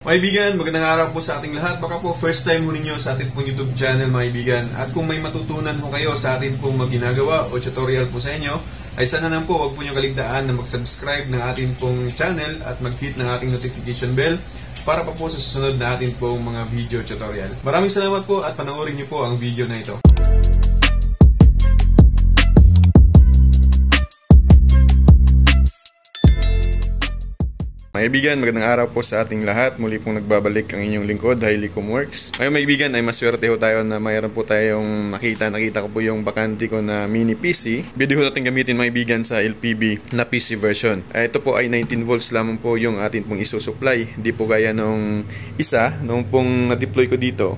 Kaibigan, magandang araw po sa ating lahat. Baka po first time ho ninyo sa ating pong YouTube channel, mga kaibigan. At kung may matutunan ho kayo sa ating pong ginagawa o tutorial po sa inyo, ay sana naman po huwag po nyo kaligtaan na mag-subscribe ng ating pong channel at mag-hit ng ating notification bell para pa po sa susunod na ating pong mga video tutorial. Maraming salamat po at panoorin nyo po ang video na ito. Mga kaibigan, magandang araw po sa ating lahat. Muli pong nagbabalik ang inyong lingkod, Highly.com.Works. Ngayon mga kaibigan, ay maswerte ho tayo na mayroon po tayong nakita ko po yung bakante ko na mini PC. Video natin gamitin mga kaibigan sa LPB na PC version. Ito po ay 19 volts lamang po yung atin pong isusupply. Hindi po gaya nung isa, nung pong na-deploy ko dito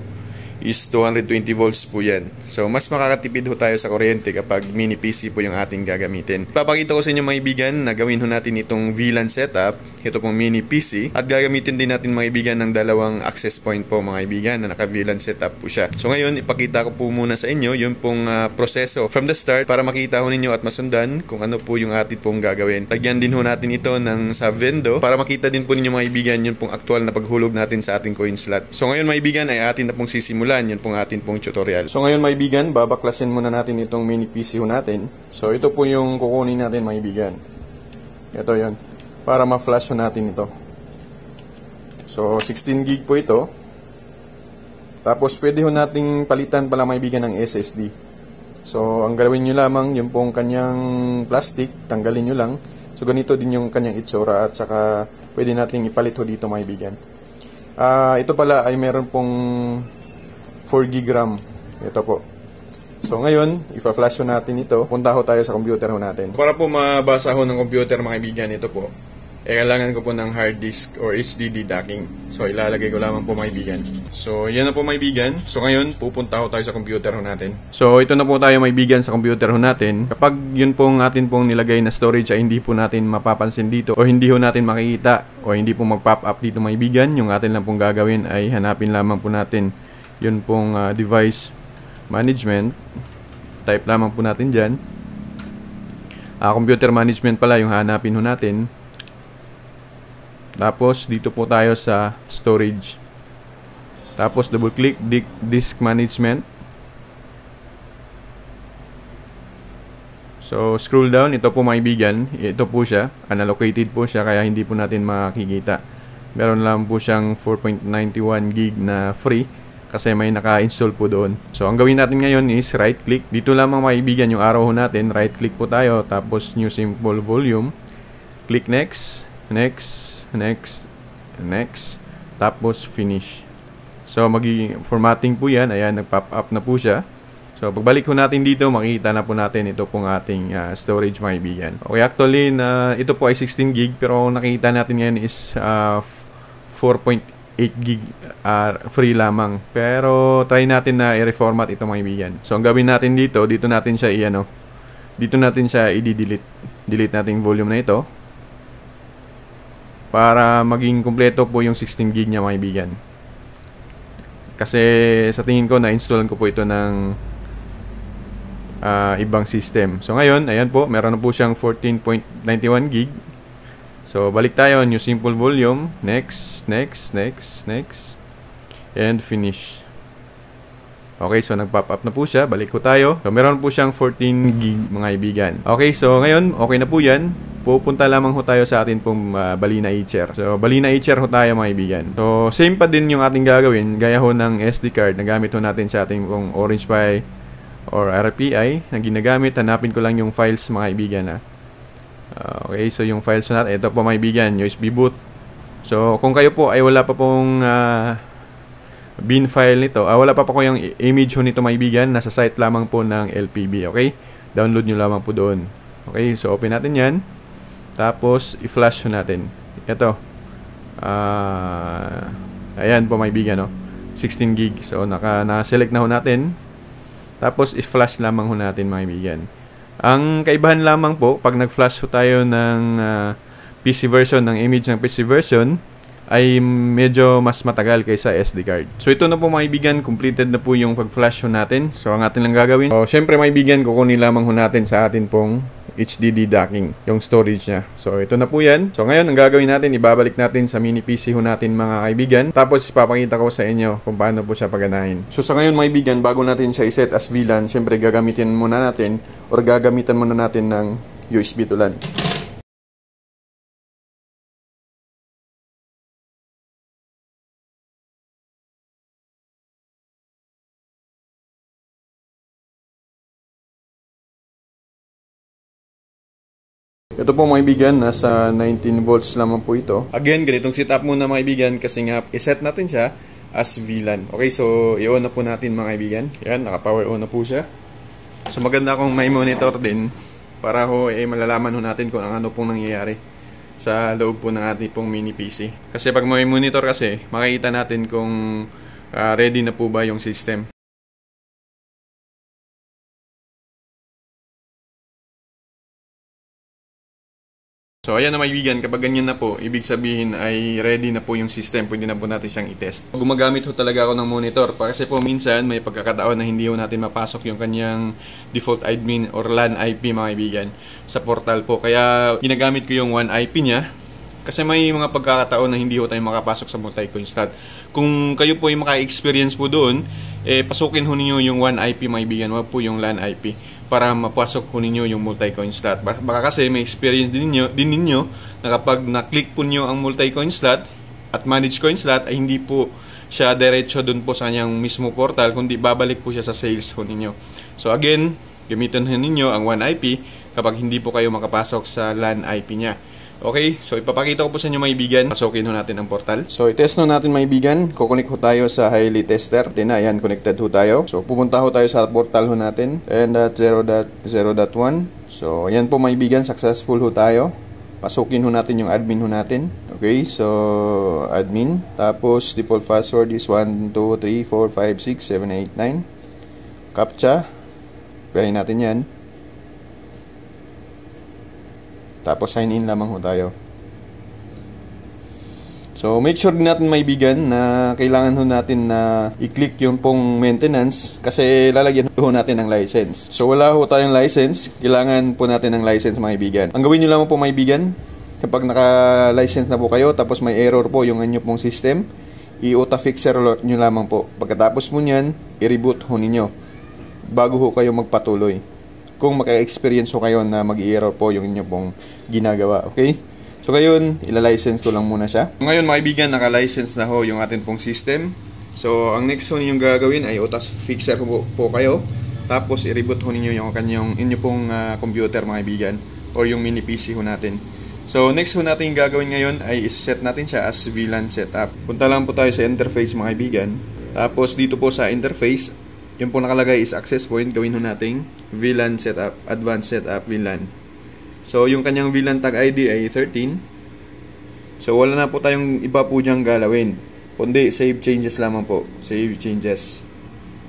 is 220 volts po yan. So, mas makakatipid ho tayo sa kuryente kapag mini PC po yung ating gagamitin. Papakita ko sa inyo mga ibigan na gawin ho natin itong VLAN setup, ito pong mini PC, at gagamitin din natin mga ibigan ng dalawang access point po mga ibigan na naka-VLAN setup po siya. So, ngayon, ipakita ko po muna sa inyo yung pong proseso from the start para makita ho ninyo at masundan kung ano po yung atin pong gagawin. Lagyan din ho natin ito ng subvendo para makita din po ninyo mga ibigan yung pong aktual na paghulog natin sa ating coin slot. So, ngayon mga ibigan ay atin na pong sisimulan yan pong atin pong tutorial. So ngayon mga ibigan, babaklasin muna natin itong mini PC ho natin. So ito po yung kukunin natin mga ibigan. Ito yon para ma-flash ho natin ito. So 16 gig po ito. Tapos pwede ho nating palitan pala mga ibigan ng SSD. So ang gawin nyo lamang yung pong kanyang plastic, tanggalin nyo lang. So ganito din yung kanyang itsura at saka pwede nating ipalit ho dito mga ibigan. Ito pala ay meron pong 4 GB RAM. Ito po. So ngayon, ipa-flash ho natin ito. Punta ho tayo sa computer ho natin. Para po mabasa ho ng computer mga kaibigan, ito po. Kailangan ko po ng hard disk or HDD docking. So ilalagay ko lamang po mga kaibigan. So yan na po mga kaibigan. So ngayon, pupunta ho tayo sa computer ho natin. So ito na po tayo mga kaibigan sa computer ho natin. Kapag yun pong atin pong nilagay na storage ay hindi po natin mapapansin dito o hindi ho natin makikita o hindi po mag-pop up dito mga kaibigan, yung atin lang pong gagawin ay hanapin lamang po natin yun pong device management. Type lamang po natin dyan. Computer management pala yung hanapin ho natin. Tapos dito po tayo sa storage. Tapos double click disk management. So scroll down, ito po mga kaibigan. Ito po siya, unallocated po siya kaya hindi po natin makikita. Meron lang po siyang 4.91 gig na free kasi may naka-install po doon. So, ang gawin natin ngayon is right-click. Dito lamang maibigan yung arrow natin. Right-click po tayo. Tapos, new simple volume. Click next. Next. Next. Next. Tapos, finish. So, magiging formatting po yan. Ayan, nag-pop up na po siya. So, pagbalik po natin dito, makikita na po natin ito pong ating storage maibigan. Okay, actually, ito po ay 16 gig. Pero, nakikita natin ngayon is 4.8 gig free lamang. Pero try natin na i-reformat ito mga kaibigan. So ang gawin natin dito natin siya dito natin siya i-delete. Delete natin yung volume na ito para maging kumpleto po yung 16 gig niya mga kaibigan. Kasi sa tingin ko na-installan ko po ito ng ibang system. So ngayon, ayan po, meron na po siyang 14.91 gig. So, balik tayo, new simple volume, next, next, next, next, and finish. Okay, so nag-pop up na po siya, balik ko tayo. So, meron po siyang 14 gig mga kaibigan. Okay, so ngayon, okay na po yan. Pupunta lamang ho tayo sa atin pong Balena Etcher. So, Balena Etcher ho tayo mga kaibigan. So, same pa din yung ating gagawin, gaya ho ng SD card na gamit ho natin sa ating pong Orange Pi or RPI na ginagamit. Hanapin ko lang yung files mga kaibigan okay, so yung files natin, ito po mga kaibigan, USB boot. So kung kayo po ay wala pa pong bin file nito, wala pa po yung image ho nito mga kaibigan, nasa site lamang po ng LPB, okay? Download nyo lamang po doon. Okay, so open natin yan. Tapos i-flash ho natin. Ito. Ayan po mga kaibigan, 16 gig. So naka-select na ho natin. Tapos i-flash lamang ho natin mga kaibigan. Ang kaibahan lamang po, pag nag-flash ho tayo ng PC version, ng image ng PC version, ay medyo mas matagal kaysa SD card. So ito na po mga kaibigan, completed na po yung pag-flash ho natin. So ang atin lang gagawin. So syempre mga kaibigan, kukunin lamang ho natin sa atin pong HDD docking, yung storage niya. So ito na po yan. So ngayon, ang gagawin natin, ibabalik natin sa mini PC ho natin mga kaibigan. Tapos ipapakita ko sa inyo kung paano po siya paganahin. So sa ngayon mga kaibigan, bago natin siya iset as VLAN, syempre gagamitin muna natin or gagamitan muna natin ng USB to LAN. Ito po mga kaibigan, nasa 19 volts lamang po ito. Again, ganitong setup muna mga kaibigan kasi nga iset natin siya as VLAN. Okay, so i-on na po natin mga kaibigan. Yan, naka-power on na po siya. So maganda kung may monitor din para ho malalaman ho natin kung ano pong nangyayari sa loob po ng ating pong mini PC. Kasi pag may monitor kasi, makikita natin kung ready na po ba yung system. So ayan na mga kaibigan, kapag ganyan na po, ibig sabihin ay ready na po yung system, pwede na po natin siyang i-test. Gumagamit ho talaga ako ng monitor, kasi po minsan may pagkakataon na hindi ho natin mapasok yung kanyang default admin or LAN IP mga kaibigan sa portal po. Kaya ginagamit ko yung one IP niya, kasi may mga pagkakataon na hindi ho tayo makapasok sa multi-constant. Kung kayo po yung maka-experience po doon, pasukin ho ninyo yung one IP mga kaibigan, wag po yung LAN IP, para mapasok po ninyo yung multi-coin slot. Baka kasi may experience din ninyo na kapag na-click po nyo ang multi-coin slot at manage coin slot ay hindi po siya diretso dun po sa kanyang mismo portal, kundi babalik po siya sa sales po ninyo. So again, gamitin ninyo ang one IP kapag hindi po kayo makapasok sa LAN IP niya. Okay, so ipapakita ko po sa inyo mga kaibigan. Pasukin ho natin ang portal. So i-test natin mga kaibigan. Kukunik ho tayo sa Highly Tester. Ayan, connected ho tayo. So pupunta ho tayo sa portal ho natin. And at 0.0.1. So ayan po mga kaibigan, successful ho tayo. Pasukin ho natin yung admin ho natin. Okay, so admin. Tapos default password is 123456789. CAPTCHA. Gahin natin yan. Tapos sign in lamang ho tayo. So make sure din natin maibigan na kailangan ho natin na i-click yung pong maintenance kasi lalagyan ho natin ng license. So wala ho tayong license, kailangan po natin ng license mga kaibigan. Ang gawin nyo lamang po mga kaibigan, kapag naka-license na po kayo tapos may error po yung inyo pong system, i-auto fixer nyo lamang po. Pagkatapos mo nyan, i-reboot ho ninyo bago ho kayo magpatuloy. Kung maka-experience ho kayo na mag-i-error po yung inyo pong ginagawa, okay? So ngayon, ila-license ko lang muna siya. Ngayon mga kaibigan, naka-license na ho yung ating pong system. So ang next ho ninyong gagawin ay auto fixer po kayo. Tapos i-reboot ho ninyo yung inyo pong computer mga kaibigan o yung mini PC ho natin. So next ho natin gagawin ngayon ay is-set natin siya as VLAN setup. Punta lang po tayo sa interface mga kaibigan. Tapos dito po sa interface, yung po nakalagay is access point, gawin ho nating VLAN setup, advanced setup VLAN. So yung kanyang VLAN tag ID ay 13. So wala na po tayong iba po diyang galawin, kundi save changes lamang po. Save changes.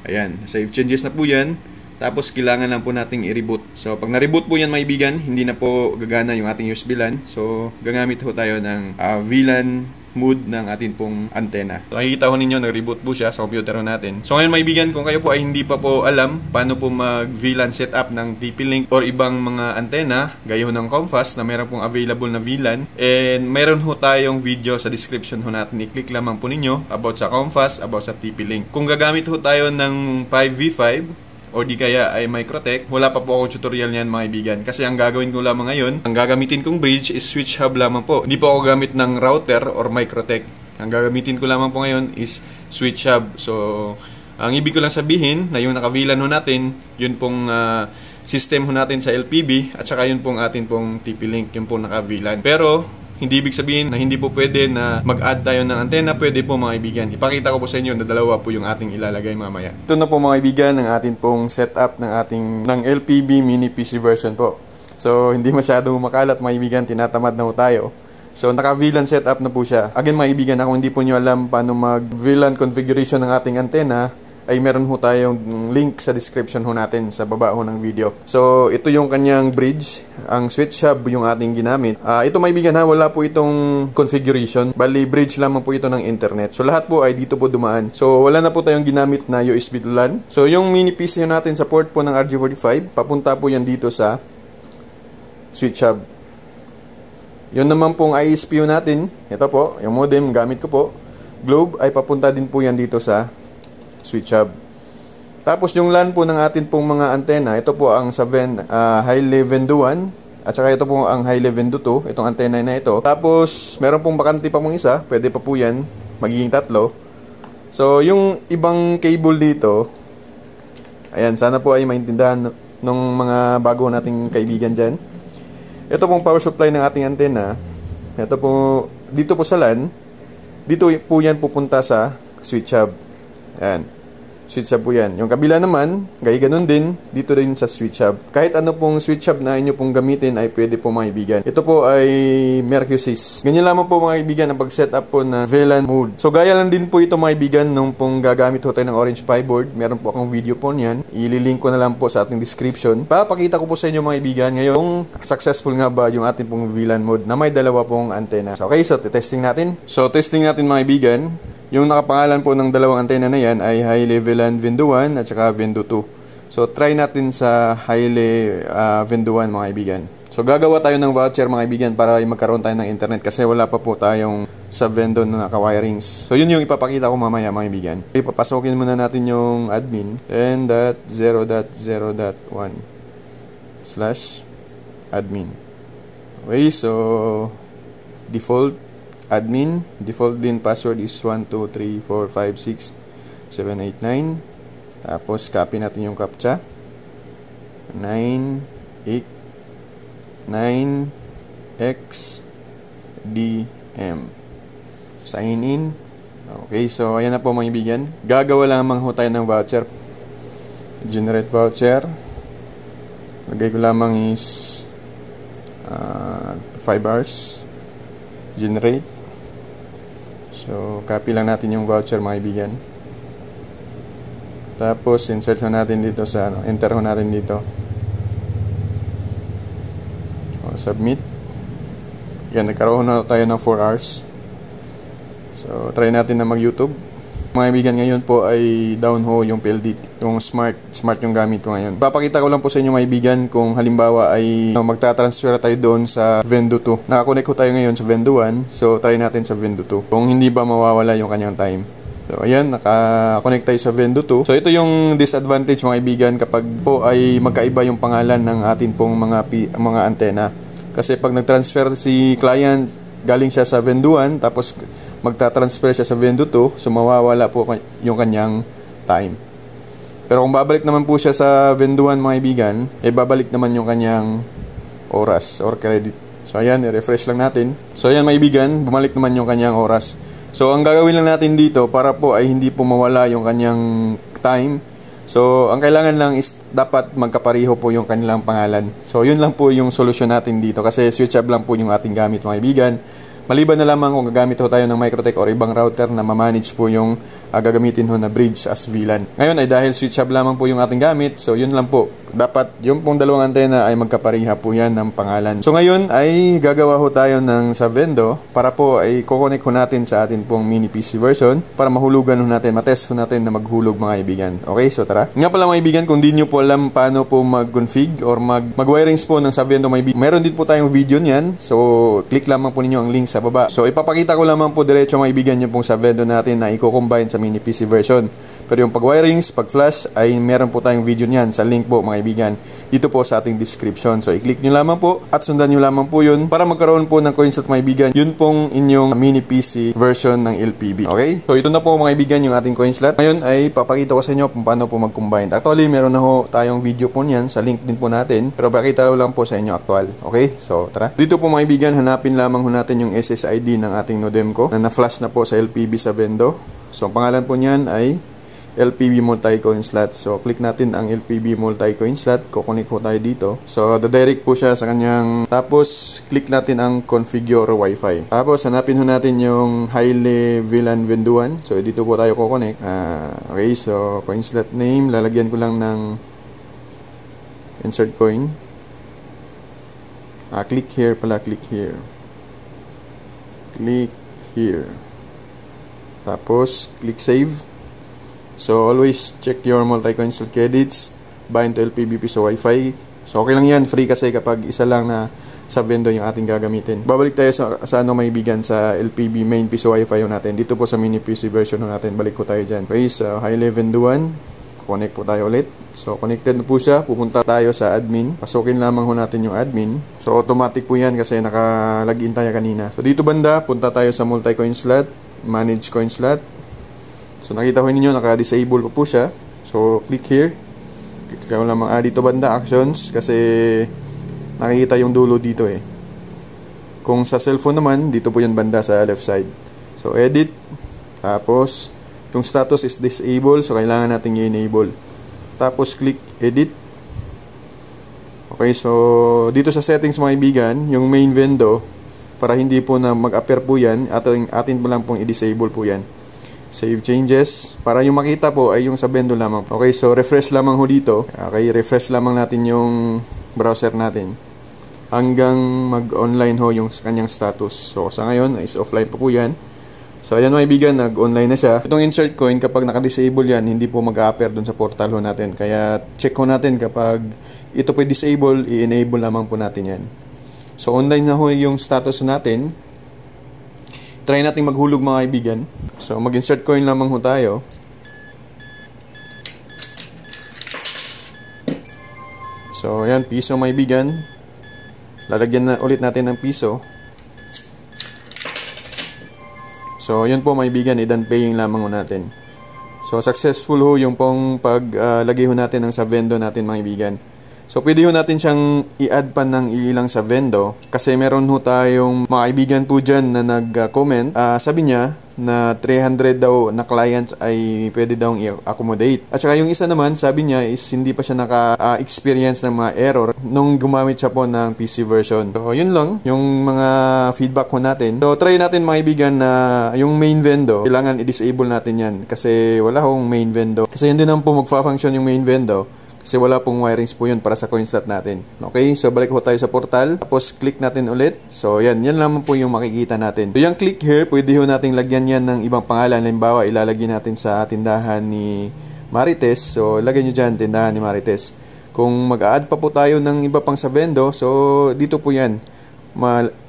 Ayan, save changes na po yan. Tapos kailangan lang po nating i-reboot. So pag na-reboot po yan mga kaibigan, hindi na po gagana yung ating USB LAN. So gagamit ho tayo ng VLAN mode ng ating pong antena. So, nakikita ho ninyo, nag-reboot po siya sa computer natin. So ngayon maibigan, kung kayo po ay hindi pa po alam paano po mag-VLAN setup ng TP-Link or ibang mga antena, gaya ho ng Comfast na meron pong available na VLAN, and meron ho tayong video sa description ho natin. I-click lamang po ninyo about sa Comfast, about sa TP-Link. Kung gagamit ho tayo ng 5v5 o di kaya ay Microtech, wala pa po ako tutorial niyan mga kaibigan. Kasi ang gagawin ko lamang ngayon, ang gagamitin kong bridge is switch hub lamang po. Hindi po ako gamit ng router or Microtech. Ang gagamitin ko lamang po ngayon is switch hub. So, ang ibig ko lang sabihin na yung naka-VLAN ho natin, yun pong system ho natin sa LPB at saka yun pong atin pong TP-Link, yun pong naka-VLAN. Pero, hindi ibig sabihin na hindi po pwede na mag-add tayo ng antena. Pwede po mga kaibigan. Ipakita ko po sa inyo na dalawa po yung ating ilalagay mamaya. Ito na po mga kaibigan ang ating pong setup ng LPB mini PC version po. So hindi masyadong makalat mga kaibigan. Tinatamad na po tayo. So naka-VLAN setup na po siya. Again mga kaibigan, kung hindi po nyo alam paano mag-VLAN configuration ng ating antena, ay meron ho tayong link sa description ho natin sa baba ho ng video. So, ito yung kanyang bridge. Ang switch hub yung ating ginamit. Ito maibigan ha, wala po itong configuration. Bali, bridge lamang po ito ng internet. So, lahat po ay dito po dumaan. So, wala na po tayong ginamit na USB to LAN. So, yung mini PC natin sa port po ng RJ45, papunta po yan dito sa switch hub. Yun naman pong ISPU natin, ito po, yung modem gamit ko po, Globe, ay papunta din po yan dito sa switch hub. Tapos yung LAN po ng atin pong mga antena, ito po ang High-Le Vendo 1, at saka ito po ang High-Le Vendo 2, itong antena na ito. Tapos meron pong bakante pa mong isa, pwede pa po yan, magiging 3. So yung ibang cable dito, ayan, sana po ay maintindihan ng mga bago nating kaibigan dyan. Ito pong power supply ng ating antena. Ito po, dito po sa LAN, dito po yan pupunta sa switch hub. Ayan. Switch hub po yan. Yung kabila naman, ganun din, dito din sa switch hub. Kahit ano pong switch hub na inyo pong gamitin ay pwede po mga kaibigan. Ito po ay Mercusys. Ganyan lamang po mga kaibigan ang pag-setup po na VLAN mode. So gaya lang din po ito mga kaibigan nung pong gagamit ho tayo ng Orange Pi board. Meron po akong video po niyan. Ililink ko na lang po sa ating description. Papakita ko po sa inyo mga kaibigan ngayon kung successful nga ba yung ating pong VLAN mode na may dalawa pong antena. So, okay, so testing natin. So testing natin mga kaibigan. Yung nakapangalan po ng dalawang antena na yan ay High-Le VLAN Vendo 1 at saka Vendo 2. So, try natin sa High-Le Vendo 1 mga kaibigan. So, gagawa tayo ng voucher mga kaibigan para magkaroon tayo ng internet kasi wala pa po tayong sa Vendo na naka-wirings. So, yun yung ipapakita ko mamaya mga kaibigan. Ipapasokin muna natin yung admin 10.0.0.1/admin. Okay, so default admin, default din password is 123456789. Tapos copy natin yung captcha 989XDM. Sign in. Okay, so ayan na po mga kaibigan. Gagawa lamang ho tayo ng voucher. Generate voucher. Lagay ko lamang is 5 hours. Generate. So, copy lang natin yung voucher mga kaibigan. Tapos, insert ho natin dito sa, enter ho natin dito. O, submit. Yan, nagkaroon na tayo ng 4 hours. So, try natin na mag-YouTube. Mga kaibigan, ngayon po ay down ho yung PLDT, yung smart yung gamit ko ngayon. Papakita ko lang po sa inyo mga kaibigan kung halimbawa ay magta-transfer tayo doon sa Vendo 2. Nakakonect ko tayo ngayon sa Vendo 1, so try natin sa Vendo 2. Kung hindi ba mawawala yung kanyang time. So ayan, naka-connect tayo sa Vendo 2. So ito yung disadvantage mga kaibigan kapag po ay magkaiba yung pangalan ng atin pong mga antena. Kasi pag nag-transfer si client, galing siya sa Vendo 1, tapos magta-transfer siya sa Vendo 2, so mawawala po yung kanyang time. Pero kung babalik naman po siya sa Vendo 1 mga kaibigan, babalik naman yung kanyang oras or credit. So ayan, i-refresh lang natin. So ayan mga kaibigan, bumalik naman yung kanyang oras. So ang gagawin lang natin dito para po ay hindi po mawala yung kanyang time. So ang kailangan lang is dapat magkapareho po yung kanilang pangalan. So yun lang po yung solusyon natin dito kasi switch hub lang po yung ating gamit mga kaibigan. Maliban na lamang kung gagamit ho tayo ng Microtech or ibang router na ma-manage po yung gagamitin ho na bridge as VLAN. Ngayon ay dahil switch hub lamang po yung ating gamit, so yun lang po. Dapat yung pong dalawang antena ay magkapareha po yan ng pangalan. So ngayon ay gagawa ho tayo ng sa Vendo para po ay kukonek ho natin sa atin pong mini PC version para mahulugan ho natin, matest ho natin na maghulog mga kaibigan. Okay, so tara. Nga pala mga kaibigan, kung di nyo po alam paano po mag-config or mag-wirings po ng sa Vendo mga kaibigan, meron din po tayong video niyan. So click lamang po ninyo ang link sa baba. So ipapakita ko lamang po diretso mga kaibigan yung pong sa Vendo natin na i-combine sa mini PC version. Pero yung pag-wirings, pag-flash ay meron po tayong video niyan sa link po mga kaibigan dito po sa ating description. So i-click nyo lamang po at sundan nyo lamang po yun para magkaroon po ng coins at mga kaibigan. Yun pong inyong mini PC version ng LPB. Okay? So ito na po mga kaibigan yung ating coin slot. Ngayon ay papakita ko sa inyo kung paano po mag-combine. Actually meron na ho tayong video po niyan sa link din po natin. Pero pakita ko lang po sa inyo actual. Okay? So tara. Dito po mga kaibigan, hanapin lamang ho natin yung SSID ng ating modem ko na na-flash na po sa LPB sa Vendo. So ang pangalan po niyan ay LPB multi-coin slot. So, click natin ang LPB multi-coin slot. Kukunik po tayo dito. So, dadirect po siya sa kanyang... Tapos, click natin ang configure Wi-Fi. Tapos, hanapin ho natin yung High-Le VLAN Vendo 1. So, dito po tayo kukunik. Okay, so, coin slot name. Lalagyan ko lang ng insert coin. Click here pala. Click here. Click here. Tapos, click save. So, always check your multi-coin slot credits, bind to LPB piso Wi-Fi. So okay lang yan, free kasi kapag isa lang na sub-vendor yung ating gagamitin. Babalik tayo sa ano maibigan, sa LPB main piso Wi-Fi natin. Dito po sa mini PC version natin, balik po tayo dyan. Okay, sa high-level 1, connect po tayo ulit. So connected na po siya, pupunta tayo sa admin. Pasukin lamang ho natin yung admin. So automatic po yan kasi naka-login tayo kanina. So dito banda, punta tayo sa multi-coin slot, manage coin slot. So nakita ko ninyo, naka-disable po siya. So click here. Click lang lamang dito banda, actions, kasi nakikita yung dulo dito eh. Kung sa cellphone naman, dito po yan banda sa left side. So edit, tapos yung status is disabled, so kailangan natin i-enable. Tapos click edit. Okay, so dito sa settings mga kaibigan, yung main vendor, para hindi po na mag-appear po yan, atin po lang pong i-disable po yan. Save changes, para yung makita po ay yung sa vendor lamang. Okay, so refresh lamang ho dito. Okay, refresh lamang natin yung browser natin hanggang mag-online ho yung kanyang status. So sa ngayon is offline po yan. So ayan mga kaibigan, nag-online na siya. Itong insert coin, kapag naka-disable yan, hindi po mag-a-appear dun sa portal ho natin. Kaya check ho natin kapag ito po disable, i-enable lamang po natin yan. So online na ho yung status natin. Try natin maghulog mga kaibigan. So mag-insert coin lamang ho tayo. So ayan, piso mga kaibigan. Lalagyan na ulit natin ng piso. So, yun po mga kaibigan, i-done paying lamang ho natin. So, successful ho yung pong paglagay ho natin ng sub-vendor natin mga kaibigan. So, pwede ho natin siyang i-add pa ng ilang sub-vendor kasi meron ho tayong mga kaibigan po dyan na nag-comment. Sabi niya na 300 daw na clients ay pwede daw i-accommodate. At saka yung isa naman, sabi niya is hindi pa siya naka-experience ng mga error nung gumamit siya po ng PC version. So, yun lang yung mga feedback ho natin. So, try natin mga kaibigan na yung main vendor, kailangan i-disable natin yan kasi wala hong main vendor. Kasi hindi naman po magfa-function yung main vendor. Kasi wala pong wirings po yun para sa coin slot natin. Okay, so balik po tayo sa portal. Tapos click natin ulit. So yan naman po yung makikita natin. So yung click here, pwede ho nating lagyan yan ng ibang pangalan. Halimbawa, ilalagay natin sa tindahan ni Marites. So lagyan nyo dyan, tindahan ni Marites. Kung mag-add pa po tayo ng iba pang sa vendo, so dito po yan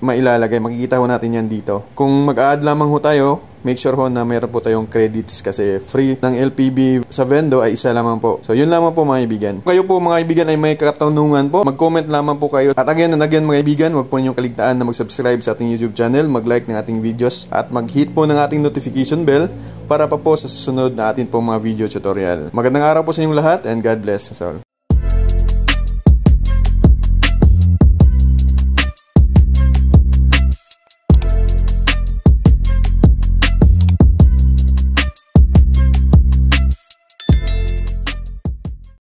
mailalagay. Makikita ho natin yan dito. Kung mag-add lamang ho tayo, make sure ho na mayroon po tayong credits kasi free ng LPB sa vendo ay isa lamang po. So yun lamang po mga kaibigan. Kayo po mga kaibigan ay may katanungan po, mag-comment lamang po kayo. At again and again mga kaibigan, huwag po niyong kaligtaan na mag-subscribe sa ating YouTube channel, mag-like ng ating videos at mag-hit po ng ating notification bell para pa po sa susunod na atin pong mga video tutorial. Magandang araw po sa inyong lahat and God bless us all.